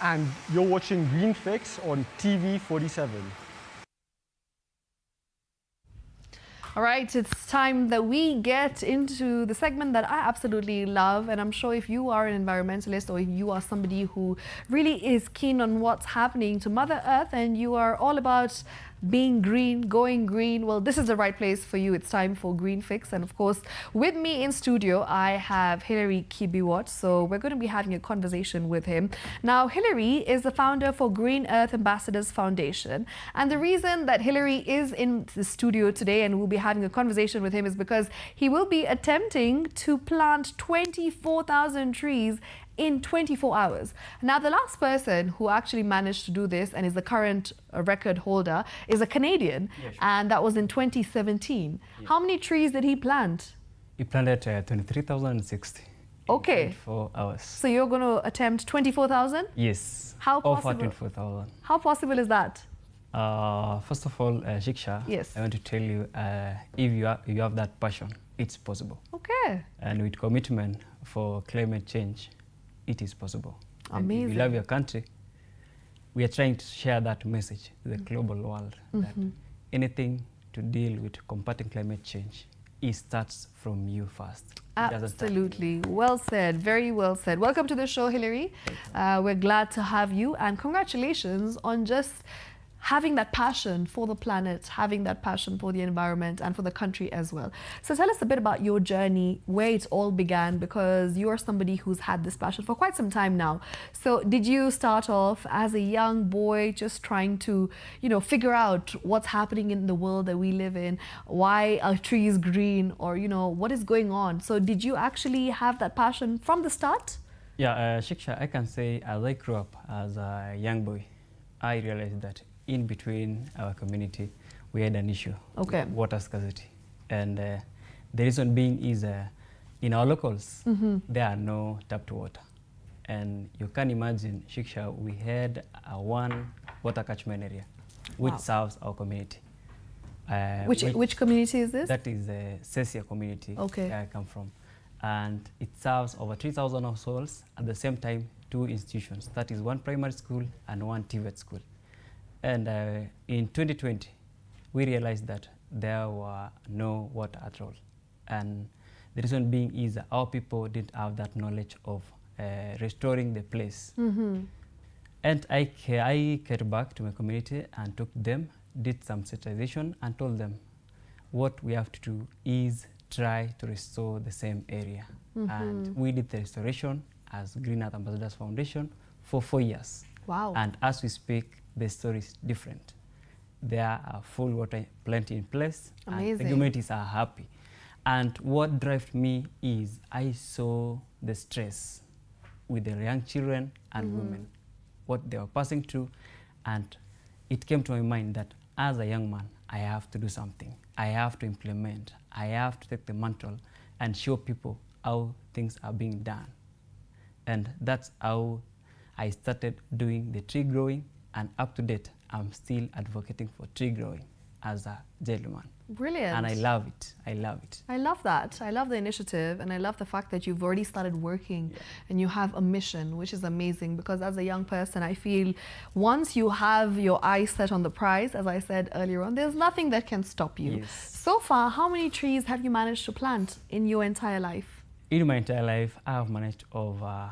and you're watching Green Fix on TV 47. All right, it's time that we get into the segment that I absolutely love, and I'm sure if you are an environmentalist or if you are somebody who really is keen on what's happening to Mother Earth and you are all about being green, going green, well, this is the right place for you. It's time for Green Fix. And of course, with me in studio, I have Hilary Kibiwot. So we're going to be having a conversation with him. Now, Hilary is the founder for Green Earth Ambassadors Foundation. And the reason that Hilary is in the studio today and we'll be having a conversation with him is because he will be attempting to plant 24,000 trees in 24 hours. Now, the last person who actually managed to do this and is the current record holder is a Canadian, and that was in 2017. Yeah. How many trees did he plant? He planted 23,060. Okay. 24 hours. So you're going to attempt 24,000? Yes. How possible? Over 24,000. How possible is that? First of all, Shiksha, yes. I want to tell you, if you have that passion, it's possible. Okay. And with commitment for climate change, it is possible. Amazing. And if you love your country, we are trying to share that message to the global world that anything to deal with combating climate change, it starts from you first. Absolutely. Well said. Very well said. Welcome to the show, Hilary. We're glad to have you, and congratulations on just having that passion for the planet, having that passion for the environment and for the country as well. So tell us a bit about your journey, where it all began, because you're somebody who's had this passion for quite some time now. So did you start off as a young boy just trying to, figure out what's happening in the world that we live in, why are trees green, or, what is going on? So did you actually have that passion from the start? Yeah, Shiksha, I can say as I grew up as a young boy, I realized that in between our community, we had an issue, water scarcity. And the reason being is in our locals, there are no tapped water. And you can imagine, Shiksha, we had one water catchment area, which serves our community. Which community is this? That is the Sesia community where I come from. And it serves over 3,000 households, at the same time, 2 institutions. That is 1 primary school and 1 TVET school. And in 2020, we realized that there were no water at all. And the reason being is that our people didn't have that knowledge of restoring the place. And I came back to my community and took them, did some sensitization and told them what we have to do is try to restore the same area. And we did the restoration as Green Earth Ambassadors Foundation for 4 years. Wow. And as we speak, the story is different. There are full water plenty in place. Amazing. And the communities are happy. And what drove me is I saw the stress with the young children and women, what they were passing through. And it came to my mind that as a young man, I have to do something. I have to implement. I have to take the mantle and show people how things are being done. And that's how I started doing the tree growing. And up to date, I'm still advocating for tree growing as a gentleman. Brilliant. And I love it. I love it. I love that. I love the initiative, and I love the fact that you've already started working and you have a mission, which is amazing, because as a young person, I feel once you have your eyes set on the prize, as I said earlier on, there's nothing that can stop you. Yes. So far, how many trees have you managed to plant in your entire life? In my entire life, I have managed over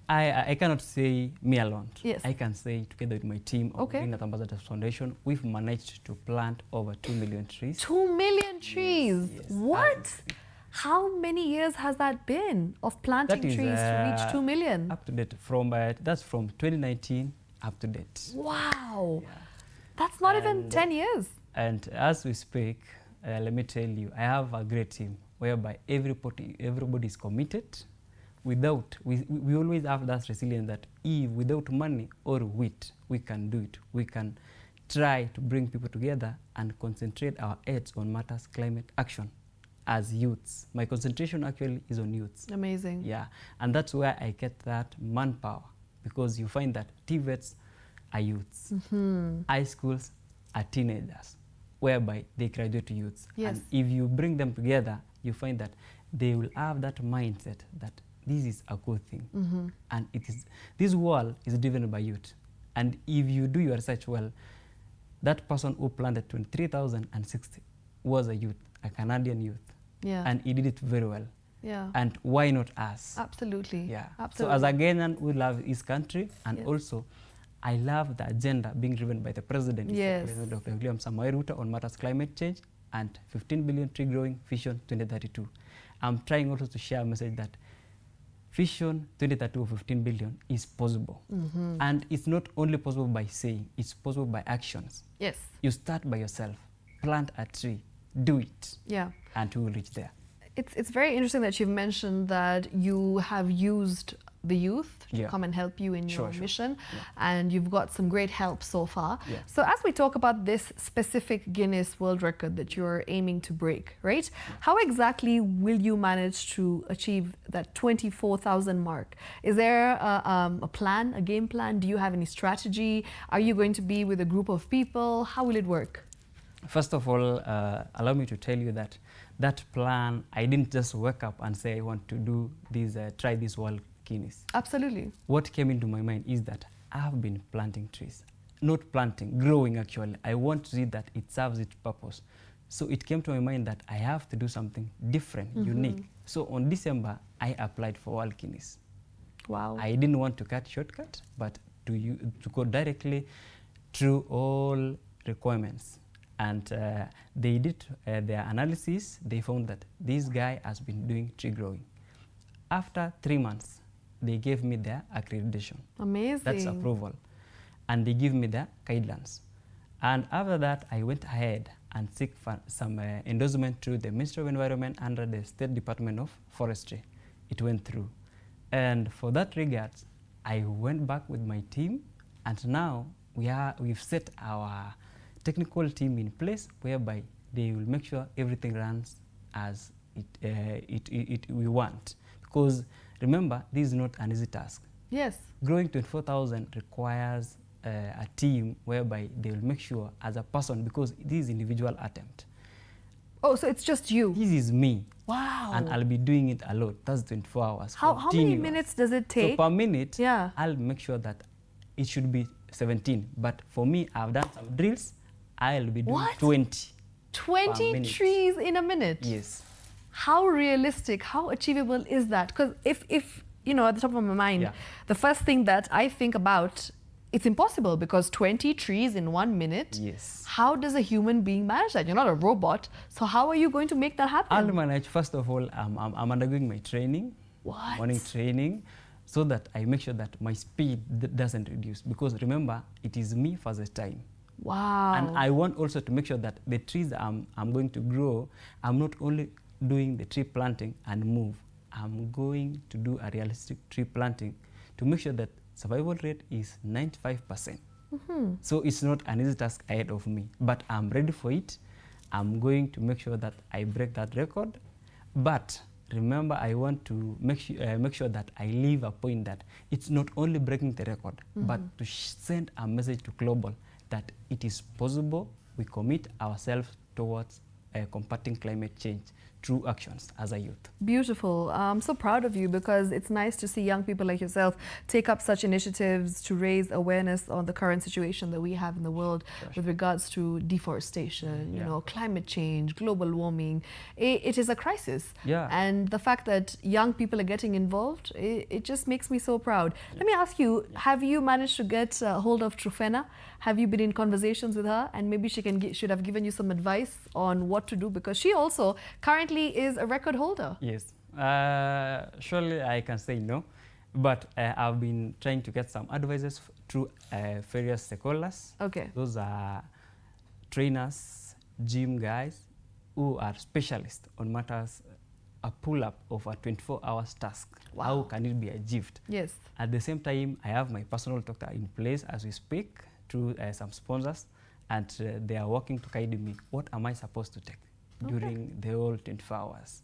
I cannot say me alone. Yes. I can say together with my team of Green Earth Ambassadors Foundation, we've managed to plant over 2 million trees. 2 million trees? Yes, What? How many years has that been of planting trees to reach 2 million? Up to date. That's from 2019 up to date. Wow. Yeah. That's not even 10 years. And as we speak, let me tell you, I have a great team whereby everybody is committed. We always have that resilience that if without money or wit, we can do it. We can try to bring people together and concentrate our heads on matters climate action as youths. My concentration actually is on youths. Amazing. Yeah, and that's where I get that manpower, because you find that TVETs are youths. High schools are teenagers, whereby they graduate to youths. Yes. And if you bring them together, you find that they will have that mindset that this is a good thing. And this world is driven by youth. And if you do your research well, that person who planted 23,060 was a youth, a Canadian youth. Yeah. And he did it very well. Yeah. And why not us? Absolutely. Yeah. Absolutely. So as a Kenyan, we love his country, and also I love the agenda being driven by the president, President Dr. William Samoei Ruto, on matters climate change and 15 billion tree growing vision 2032. I'm trying also to share a message that vision 2032 of 15 billion is possible. And it's not only possible by saying, it's possible by actions. Yes. You start by yourself, plant a tree, do it, and you will reach there. It's very interesting that you've mentioned that you have used the youth to come and help you in your mission, and you've got some great help so far. So as we talk about this specific Guinness World Record that you're aiming to break, right? How exactly will you manage to achieve that 24,000 mark? Is there a plan, a game plan? Do you have any strategy? Are you going to be with a group of people? How will it work? First of all, allow me to tell you that that plan, I didn't just wake up and say I want to do this, try this World Guinness. Absolutely. What came into my mind is that I have been planting trees. Not planting, growing actually. I want to see that it serves its purpose. So it came to my mind that I have to do something different, unique. So on December, I applied for World Guinness. Wow. I didn't want to cut shortcut, but to go directly through all requirements. And they did their analysis. They found that this guy has been doing tree growing. After 3 months, they gave me their accreditation. Amazing. That's approval. And they give me their guidelines. And after that, I went ahead and seek for some endorsement through the Ministry of Environment under the State Department of Forestry. It went through. And for that regards, I went back with my team, and now we've set our technical team in place whereby they will make sure everything runs as we want. Because remember, this is not an easy task. Yes. Growing 24,000 requires a team whereby they will make sure as a person, because this is individual attempt. Oh, so it's just you? This is me. Wow. And I'll be doing it alone. That's 24 hours. How many minutes does it take? So per minute, yeah, I'll make sure that it should be 17. But for me, I've done some drills. I'll be doing 20. 20 trees in a minute? Yes. How realistic, how achievable is that? Because if you know, at the top of my mind, the first thing that I think about, it's impossible, because 20 trees in 1 minute. Yes. How does a human being manage that? You're not a robot. So how are you going to make that happen? I'll manage. First of all, I'm undergoing my training. What? Morning training, so that I make sure that my speed doesn't reduce. Because remember, it is me for the time. Wow. And I want also to make sure that the trees I'm going to grow, I'm not only doing the tree planting and move. I'm going to do a realistic tree planting to make sure that survival rate is 95%. So it's not an easy task ahead of me, but I'm ready for it. I'm going to make sure that I break that record. But remember, I want to make sure that I leave a point that it's not only breaking the record, but to send a message to global that it is possible. We commit ourselves towards combating climate change through actions as a youth. Beautiful. I'm so proud of you, because it's nice to see young people like yourself take up such initiatives to raise awareness on the current situation that we have in the world with regards to deforestation, you know, climate change, global warming. It is a crisis. Yeah. And the fact that young people are getting involved, it just makes me so proud. Let me ask you, have you managed to get hold of Trufena? Have you been in conversations with her? And maybe she should have given you some advice on what to do, because she also currently is a record holder. Yes. Surely I can say no, but I've been trying to get some advices through various stakeholders. Okay. Those are trainers, gym guys who are specialists on matters, a pull-up of a 24 hours task. Wow. How can it be achieved? Yes. At the same time, I have my personal doctor in place as we speak through some sponsors, and they are working to guide me. What am I supposed to take during the whole 24 hours?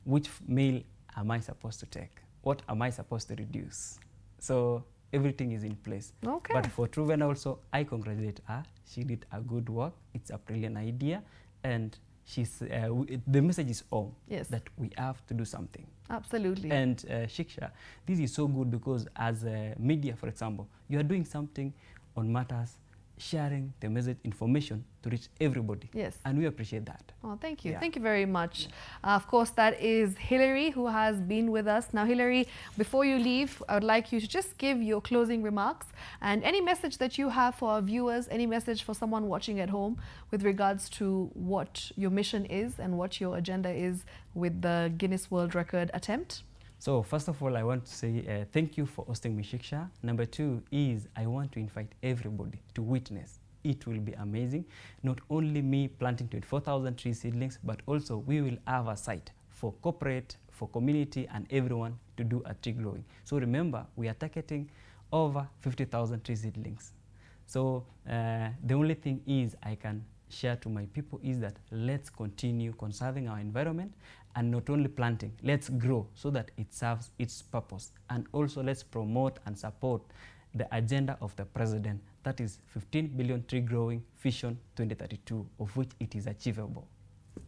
Which meal am I supposed to take? What am I supposed to reduce? So everything is in place. Okay. But for Truvena also, I congratulate her. She did a good work. It's a brilliant idea. And the message is all that we have to do something. Absolutely. And Shiksha, this is so good because as a media, for example, you are doing something on matters, sharing the message, information to reach everybody. Yes. And we appreciate that. Oh, thank you. Yeah. Thank you very much. Of course, that is Hilary, who has been with us. Now, Hilary, before you leave, I would like you to just give your closing remarks and any message that you have for our viewers, any message for someone watching at home with regards to what your mission is and what your agenda is with the Guinness World Record attempt. So first of all, I want to say thank you for hosting me, Shiksha. Number two is I want to invite everybody to witness. It will be amazing. Not only me planting 24,000 tree seedlings, but also we will have a site for corporate, for community, and everyone to do a tree growing. So remember, we are targeting over 50,000 tree seedlings. So the only thing is I can share to my people is that let's continue conserving our environment and not only planting, let's grow so that it serves its purpose. And also let's promote and support the agenda of the president, that is 15 billion tree growing vision 2032, of which it is achievable.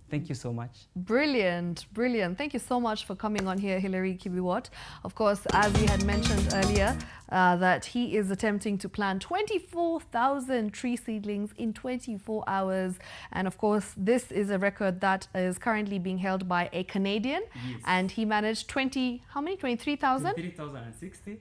Thank you so much. Brilliant, brilliant. Thank you so much for coming on here, Hilary Kibiwott. Of course, as we had mentioned earlier, that he is attempting to plant 24,000 tree seedlings in 24 hours. And of course, this is a record that is currently being held by a Canadian. Yes. And he managed 23,000? 23,060.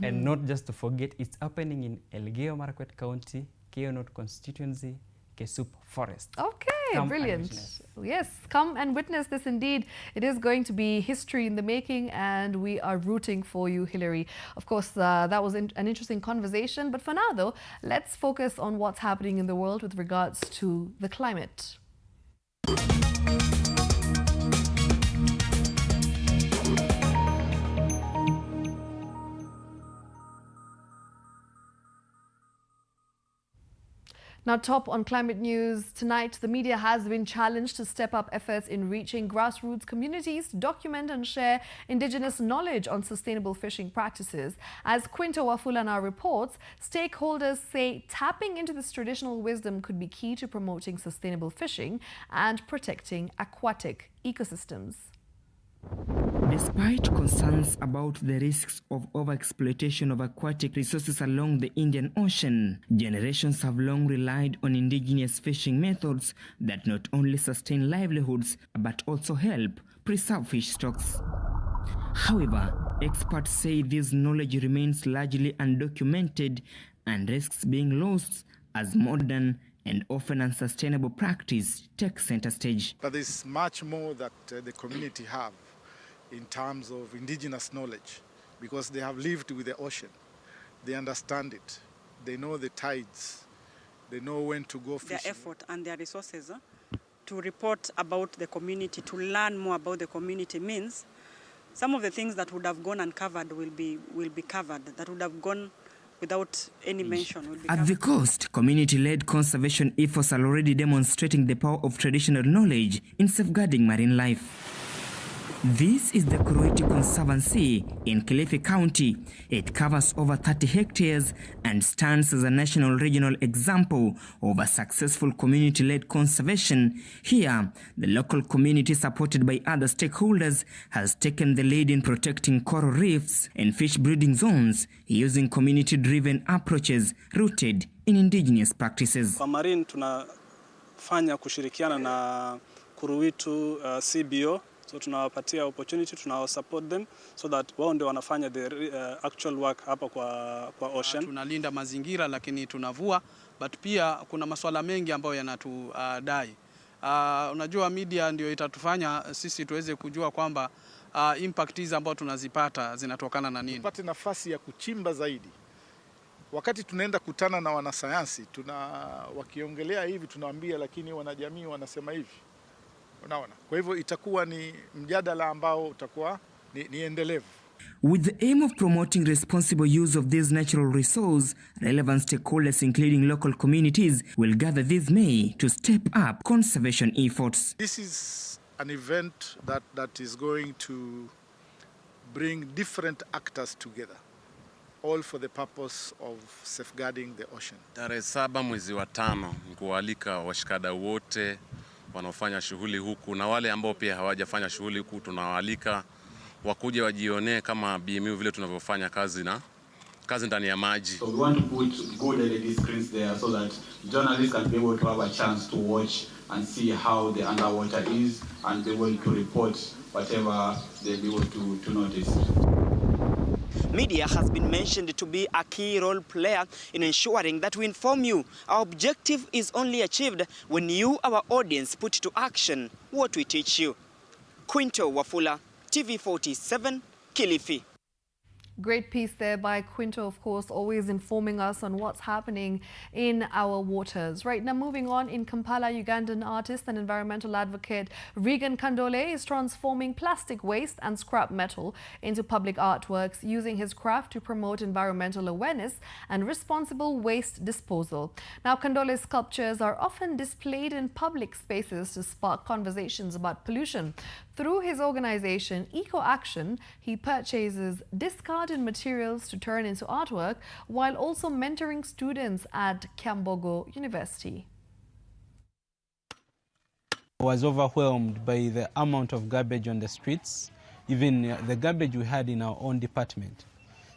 And not just to forget, it's happening in Elgeyo Marakwet County, Keyo North constituency, Kesup Forest. Okay, come brilliant. Yes, come and witness this indeed. It is going to be history in the making, and we are rooting for you, Hilary. Of course, that was an interesting conversation. But for now, though, let's focus on what's happening in the world with regards to the climate. Now, top on climate news tonight, the media has been challenged to step up efforts in reaching grassroots communities to document and share indigenous knowledge on sustainable fishing practices. As Quinto Wafulana reports, stakeholders say tapping into this traditional wisdom could be key to promoting sustainable fishing and protecting aquatic ecosystems. Despite concerns about the risks of overexploitation of aquatic resources along the Indian Ocean, generations have long relied on indigenous fishing methods that not only sustain livelihoods but also help preserve fish stocks. However, experts say this knowledge remains largely undocumented and risks being lost as modern and often unsustainable practice takes center stage. But there's much more that the community have in terms of indigenous knowledge, because they have lived with the ocean. They understand it. They know the tides. They know when to go fishing. Their effort and their resources to report about the community, to learn more about the community means some of the things that would have gone uncovered will be covered, that would have gone without any mention. Will be At the coast, community-led conservation efforts are already demonstrating the power of traditional knowledge in safeguarding marine life. This is the Kuruiti Conservancy in Kilifi County. It covers over 30 hectares and stands as a national regional example of a successful community-led conservation. Here, the local community, supported by other stakeholders, has taken the lead in protecting coral reefs and fish breeding zones using community-driven approaches rooted in indigenous practices. Kwa marine tunafanya kushirikiana na Kuruitu CBO. So tunawapatia opportunity, support them so that wao ndio wanafanya the actual work hapa kwa ocean. Tunalinda mazingira lakini tunavua, but pia kuna masuala mengi ambayo yanatudai. Unajua media ndio itatufanya sisi tuweze kujua kwamba impact hizi ambazo tunazipata zinatokana na nini. Tupate nafasi ya kuchimba zaidi. Wakati tunaenda kutana na wanasayansi, wakiongelea hivi tunawaambia, lakini wanajamii wanasema hivi. Unaona? Kwa hivyo itakuwa ni mjadala ambao utakuwa ni endelevu. With the aim of promoting responsible use of this natural resource, relevant stakeholders including local communities will gather this May to step up conservation efforts. This is an event that is going to bring different actors together, all for the purpose of safeguarding the ocean. Tarehe 7 mwezi wa 5 kualika washikadau wote wanaofanya shughuli huku, na wale ambao pia hawajafanya shughuli huku tunawaalika wakuje wajionee kama BMU vile tunavyofanya kazi ndani ya maji. So we want to put good LED screens there so that journalists can be able to have a chance to watch and see how the underwater is and be able to report whatever they'll be able to notice. Media has been mentioned to be a key role player in ensuring that we inform you. Our objective is only achieved when you, our audience, put to action what we teach you. Quinto Wafula, TV47, Kilifi. Great piece there by Quinto, of course, always informing us on what's happening in our waters. Right now, moving on, in Kampala, Ugandan artist and environmental advocate Regan Kandole is transforming plastic waste and scrap metal into public artworks, using his craft to promote environmental awareness and responsible waste disposal. Now, Kandole's sculptures are often displayed in public spaces to spark conversations about pollution. Through his organization, Eco Action, he purchases discarded materials to turn into artwork while also mentoring students at Kyambogo University. I was overwhelmed by the amount of garbage on the streets, even the garbage we had in our own department.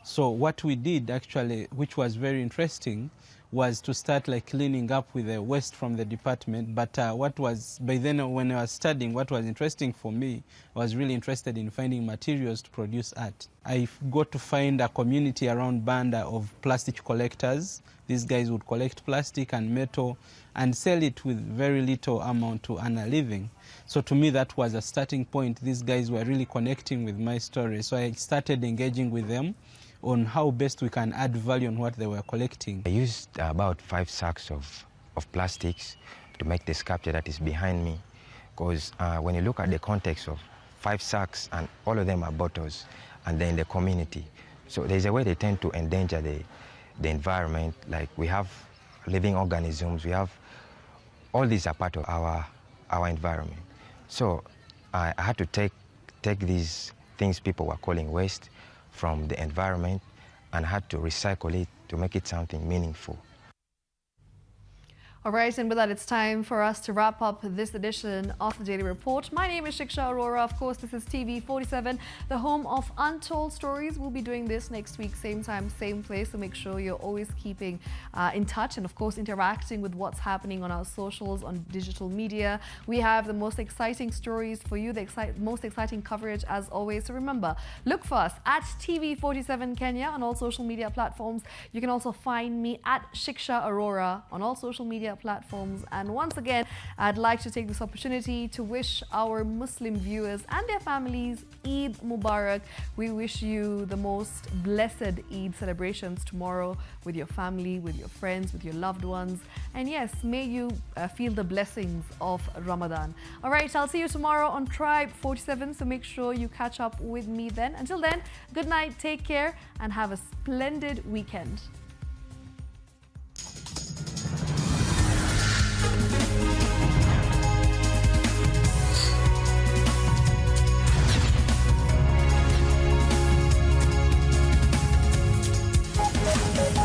So what we did actually, which was very interesting, was to start cleaning up with the waste from the department. But by then when I was studying, what was interesting for me, I was really interested in finding materials to produce art. I got to find a community around Banda of plastic collectors. These guys would collect plastic and metal and sell it with very little amount to earn a living. So to me, that was a starting point. These guys were really connecting with my story. So I started engaging with them on how best we can add value on what they were collecting. I used about 5 sacks of plastics to make the sculpture that is behind me, because when you look at the context of 5 sacks and all of them are bottles and they're in the community, so there's a way they tend to endanger the environment. Like we have living organisms, we have all these are part of our environment. So I had to take these things people were calling waste from the environment and had to recycle it to make it something meaningful. All right, and with that, it's time for us to wrap up this edition of the Daily Report. My name is Shiksha Arora. Of course, this is TV47, the home of untold stories. We'll be doing this next week, same time, same place. So make sure you're always keeping in touch and, of course, interacting with what's happening on our socials, on digital media. We have the most exciting stories for you, the most exciting coverage as always. So remember, look for us at TV47 Kenya on all social media platforms. You can also find me at Shiksha Arora on all social media platforms. And once again, I'd like to take this opportunity to wish our Muslim viewers and their families Eid Mubarak. We wish you the most blessed Eid celebrations tomorrow with your family, with your friends, with your loved ones. And yes, may you feel the blessings of Ramadan. All right, I'll see you tomorrow on Tribe 47, so make sure you catch up with me then. Until then, good night, take care, and have a splendid weekend.